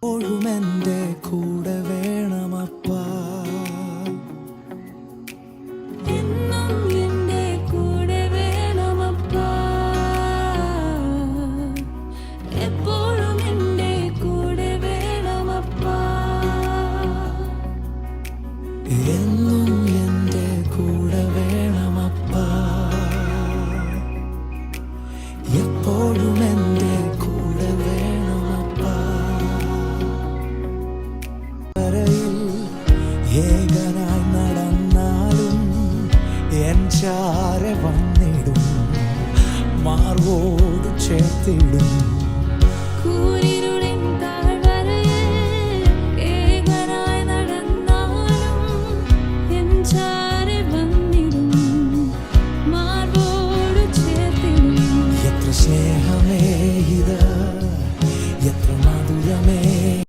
ഒഴുമെൻ്റെ കൂടെ വേണമപ്പാ. എന്നും എൻ്റെ കൂടെ വേണമപ്പാ. എപ്പോഴും എൻ്റെ കൂടെ വേണമപ്പാ. എന്നും എൻ്റെ കൂടെ വേണമപ്പാ. എപ്പോഴും എൻ്റെ കൂടെ വേണമപ്പാ. ഏകനായി നടന്നാലും എൻ ചാരെ വന്നിടും, മാർവോട് ചേർത്തിടും.